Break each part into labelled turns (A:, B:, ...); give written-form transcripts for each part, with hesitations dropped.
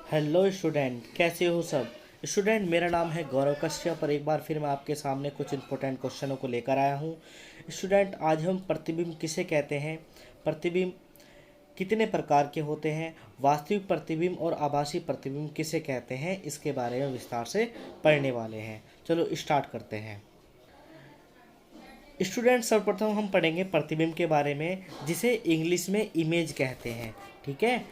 A: Hello student, कैसे हो सब। स्टूडेंट, मेरा नाम है गौरव कश्यप और एक बार फिर मैं आपके सामने कुछ इंपॉर्टेंट क्वेश्चनों को लेकर आया हूँ। स्टूडेंट, आज हम प्रतिबिंब किसे कहते हैं, प्रतिबिंब कितने प्रकार के होते हैं, वास्तविक प्रतिबिंब और आभासी प्रतिबिंब किसे कहते हैं, इसके बारे में विस्तार से पढ़ने वाले हैं। चलो स्टार्ट करते हैं। स्टूडेंट, सर्वप्रथम हम पढ़ेंगे प्रतिबिंब के बारे में, जिसे इंग्लिश में इमेज कहते हैं। ठीक है,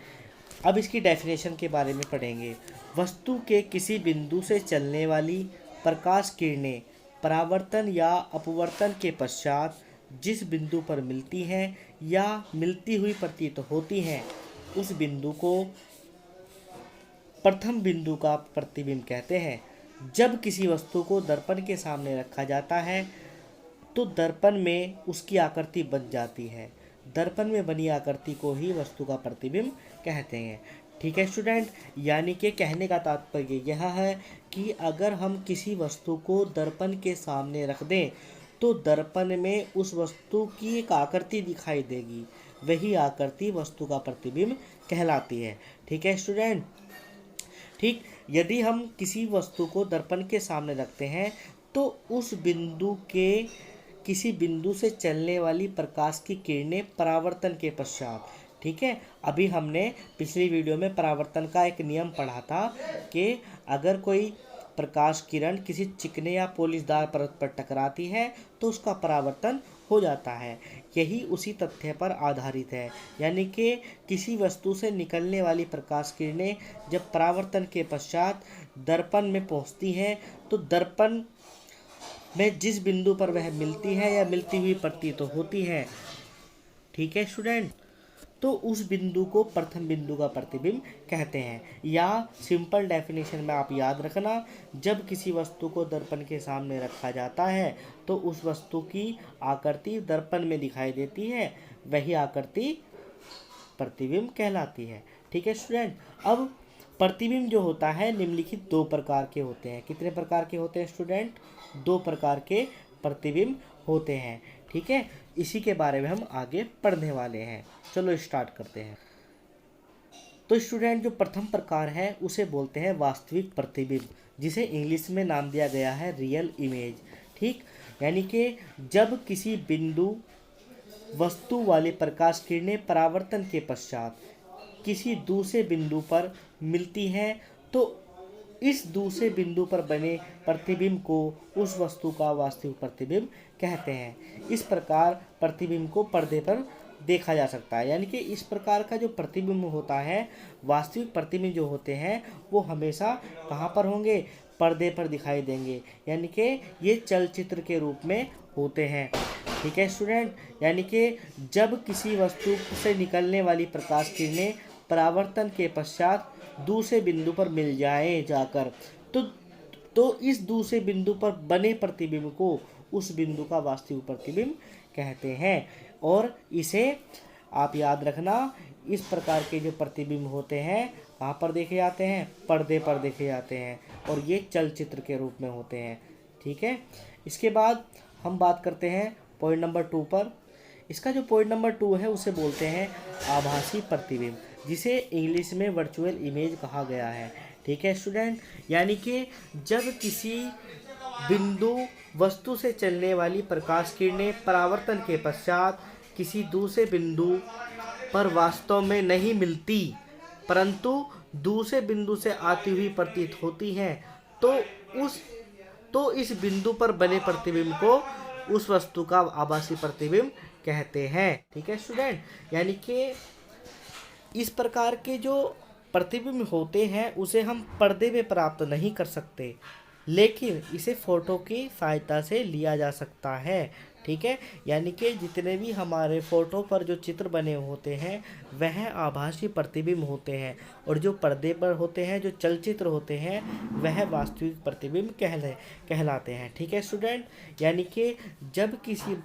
A: अब इसकी डेफिनेशन के बारे में पढ़ेंगे। वस्तु के किसी बिंदु से चलने वाली प्रकाश किरणें परावर्तन या अपवर्तन के पश्चात जिस बिंदु पर मिलती हैं या मिलती हुई प्रतीत होती हैं, उस बिंदु को प्रथम बिंदु का प्रतिबिंब कहते हैं। जब किसी वस्तु को दर्पण के सामने रखा जाता है तो दर्पण में उसकी आकृति बन जाती है। दर्पण में बनी आकृति को ही वस्तु का प्रतिबिंब कहते हैं। ठीक है स्टूडेंट, यानी कि कहने का तात्पर्य यह है कि अगर हम किसी वस्तु को दर्पण के सामने रख दें तो दर्पण में उस वस्तु की एक आकृति दिखाई देगी, वही आकृति वस्तु का प्रतिबिंब कहलाती है। ठीक है स्टूडेंट, ठीक, यदि हम किसी वस्तु को दर्पण के सामने रखते हैं तो उस बिंदु के किसी बिंदु से चलने वाली प्रकाश की किरणें परावर्तन के पश्चात, ठीक है, अभी हमने पिछली वीडियो में परावर्तन का एक नियम पढ़ा था कि अगर कोई प्रकाश किरण किसी चिकने या पॉलिशदार परत पर टकराती है तो उसका परावर्तन हो जाता है। यही उसी तथ्य पर आधारित है, यानी कि किसी वस्तु से निकलने वाली प्रकाश किरणें जब परावर्तन के पश्चात दर्पण में पहुंचती हैं तो दर्पण में जिस बिंदु पर वह मिलती है या मिलती हुई प्रतीत होती है, ठीक है स्टूडेंट, तो उस बिंदु को प्रथम बिंदु का प्रतिबिंब कहते हैं। या सिंपल डेफिनेशन में आप याद रखना, जब किसी वस्तु को दर्पण के सामने रखा जाता है तो उस वस्तु की आकृति दर्पण में दिखाई देती है, वही आकृति प्रतिबिंब कहलाती है। ठीक है स्टूडेंट, अब प्रतिबिंब जो होता है निम्नलिखित दो प्रकार के होते हैं। कितने प्रकार के होते हैं स्टूडेंट? दो प्रकार के प्रतिबिंब होते हैं। ठीक है, इसी के बारे में हम आगे पढ़ने वाले हैं। चलो स्टार्ट करते हैं। तो स्टूडेंट, जो प्रथम प्रकार है उसे बोलते हैं वास्तविक प्रतिबिंब, जिसे इंग्लिश में नाम दिया गया है रियल इमेज। ठीक, यानी कि जब किसी बिंदु वस्तु वाली प्रकाश किरणें परावर्तन के पश्चात किसी दूसरे बिंदु पर मिलती हैं तो इस दूसरे बिंदु पर बने प्रतिबिंब को उस वस्तु का वास्तविक प्रतिबिंब कहते हैं। इस प्रकार प्रतिबिंब को पर्दे पर देखा जा सकता है, यानी कि इस प्रकार का जो प्रतिबिंब होता है, वास्तविक प्रतिबिंब जो होते हैं वो हमेशा कहाँ पर होंगे? पर्दे पर दिखाई देंगे, यानी कि ये चलचित्र के रूप में होते हैं। ठीक है स्टूडेंट, यानी कि जब किसी वस्तु से निकलने वाली प्रकाश किरणें परावर्तन के पश्चात दूसरे बिंदु पर मिल जाए जाकर तो इस दूसरे बिंदु पर बने प्रतिबिंब को उस बिंदु का वास्तविक प्रतिबिंब कहते हैं। और इसे आप याद रखना, इस प्रकार के जो प्रतिबिंब होते हैं कहाँ पर देखे जाते हैं? पर्दे पर देखे जाते हैं, और ये चलचित्र के रूप में होते हैं। ठीक है, इसके बाद हम बात करते हैं पॉइंट नंबर 2 पर। इसका जो पॉइंट नंबर 2 है उसे बोलते हैं आभासी प्रतिबिंब, जिसे इंग्लिश में वर्चुअल इमेज कहा गया है। ठीक है स्टूडेंट, यानी कि जब किसी बिंदु वस्तु से चलने वाली प्रकाश किरणें परावर्तन के पश्चात किसी दूसरे बिंदु पर वास्तव में नहीं मिलती परंतु दूसरे बिंदु से आती हुई प्रतीत होती हैं तो इस बिंदु पर बने प्रतिबिंब को उस वस्तु का आभासी प्रतिबिंब कहते हैं। ठीक है स्टूडेंट, यानी कि इस प्रकार के जो प्रतिबिंब होते हैं उसे हम पर्दे में प्राप्त नहीं कर सकते, लेकिन इसे फोटो की सहायता से लिया जा सकता है। ठीक है, यानी कि जितने भी हमारे फोटो पर जो चित्र बने होते हैं वह आभासी प्रतिबिंब होते हैं, और जो पर्दे पर होते हैं, जो चलचित्र होते हैं, वह वास्तविक प्रतिबिंब कहलाते हैं। ठीक है स्टूडेंट, यानी कि जब किसी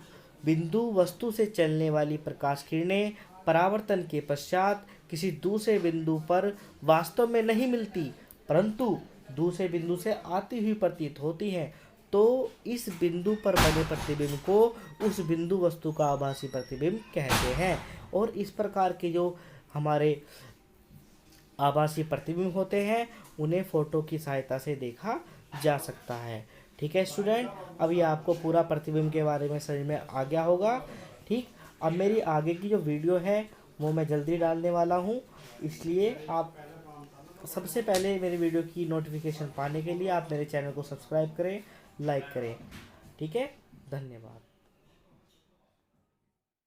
A: बिंदु वस्तु से चलने वाली प्रकाश किरणें परावर्तन के पश्चात किसी दूसरे बिंदु पर वास्तव में नहीं मिलती परंतु दूसरे बिंदु से आती हुई प्रतीत होती है, तो इस बिंदु पर बने प्रतिबिंब को उस बिंदु वस्तु का आभासी प्रतिबिंब कहते हैं। और इस प्रकार के जो हमारे आभासी प्रतिबिंब होते हैं उन्हें फ़ोटो की सहायता से देखा जा सकता है। ठीक है स्टूडेंट, अब ये आपको पूरा प्रतिबिंब के बारे में समझ में आ गया होगा। ठीक, अब मेरी आगे की जो वीडियो है वो मैं जल्दी डालने वाला हूँ, इसलिए आप सबसे पहले मेरी वीडियो की नोटिफिकेशन पाने के लिए आप मेरे चैनल को सब्सक्राइब करें, लाइक करें। ठीक है, धन्यवाद।